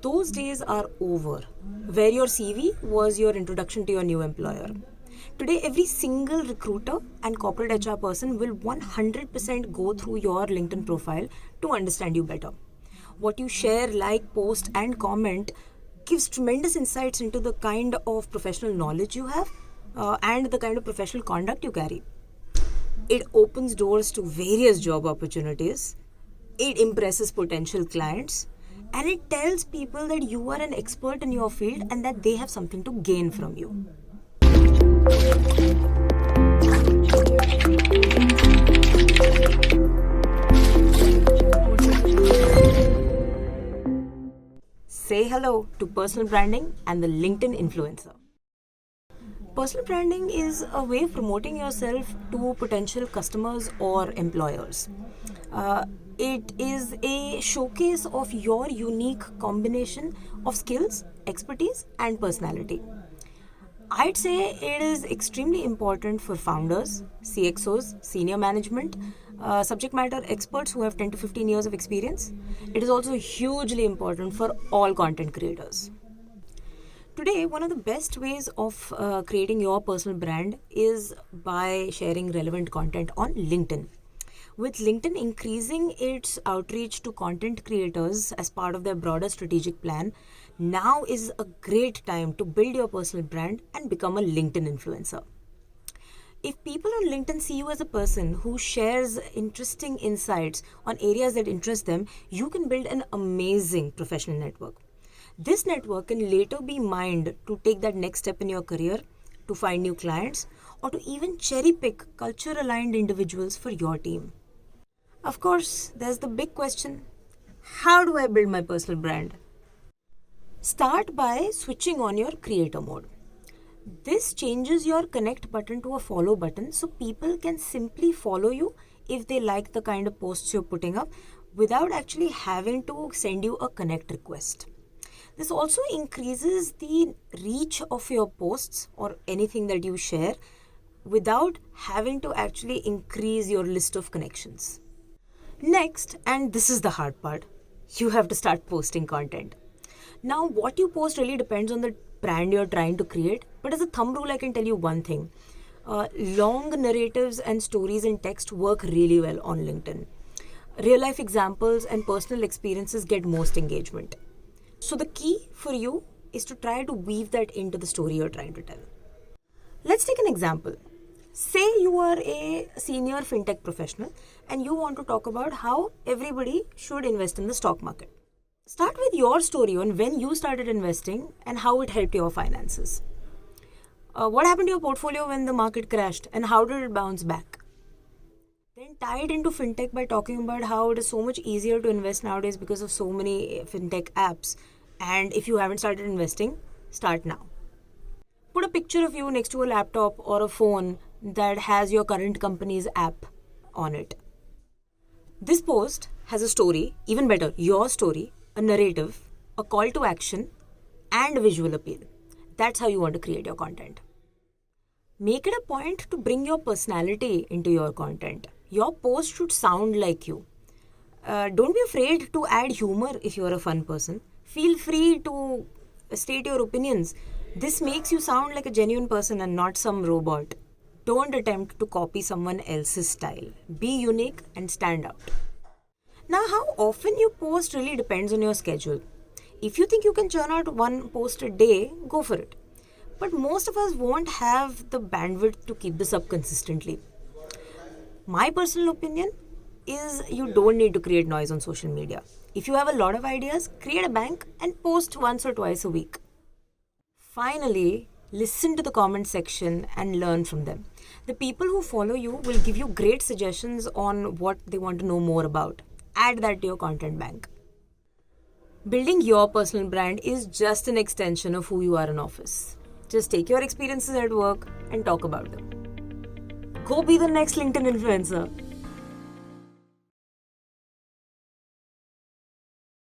Those days are over, where your CV was your introduction to your new employer. Today, every single recruiter and corporate HR person will 100% go through your LinkedIn profile to understand you better. What you share, like, post, and comment gives tremendous insights into the kind of professional knowledge you have and the kind of professional conduct you carry. It opens doors to various job opportunities. It impresses potential clients. And it tells people that you are an expert in your field and that they have something to gain from you. Say hello to personal branding and the LinkedIn influencer. Personal branding is a way of promoting yourself to potential customers or employers. It is a showcase of your unique combination of skills, expertise, and personality. I'd say it is extremely important for founders, CXOs, senior management, subject matter experts who have 10 to 15 years of experience. It is also hugely important for all content creators. Today, one of the best ways of creating your personal brand is by sharing relevant content on LinkedIn. With LinkedIn increasing its outreach to content creators as part of their broader strategic plan, now is a great time to build your personal brand and become a LinkedIn influencer. If people on LinkedIn see you as a person who shares interesting insights on areas that interest them, you can build an amazing professional network. This network can later be mined to take that next step in your career, to find new clients, or to even cherry pick culture-aligned individuals for your team. Of course, there's the big question: how do I build my personal brand? Start by switching on your creator mode. This changes your connect button to a follow button so people can simply follow you if they like the kind of posts you're putting up without actually having to send you a connect request. This also increases the reach of your posts or anything that you share without having to actually increase your list of connections. Next, and this is the hard part, you have to start posting content. Now, what you post really depends on the brand you're trying to create, but as a thumb rule, I can tell you one thing. Long narratives and stories in text work really well on LinkedIn. Real life examples and personal experiences get most engagement. So the key for you is to try to weave that into the story you're trying to tell. Let's take an example. Say you are a senior fintech professional and you want to talk about how everybody should invest in the stock market. Start with your story on when you started investing and how it helped your finances. What happened to your portfolio when the market crashed and how did it bounce back? Then tie it into fintech by talking about how it is so much easier to invest nowadays because of so many fintech apps. And if you haven't started investing, start now. Put a picture of you next to a laptop or a phone that has your current company's app on it. This post has a story, even better, your story, a narrative, a call to action, and a visual appeal. That's how you want to create your content. Make it a point to bring your personality into your content. Your post should sound like you. Don't be afraid to add humor if you're a fun person. Feel free to state your opinions. This makes you sound like a genuine person and not some robot. Don't attempt to copy someone else's style. Be unique and stand out. Now, how often you post really depends on your schedule. If you think you can churn out one post a day, go for it. But most of us won't have the bandwidth to keep this up consistently. My personal opinion is you don't need to create noise on social media. If you have a lot of ideas, create a bank and post once or twice a week. Finally, listen to the comment section and learn from them. The people who follow you will give you great suggestions on what they want to know more about. Add that to your content bank. Building your personal brand is just an extension of who you are in office. Just take your experiences at work and talk about them. Go be the next LinkedIn influencer.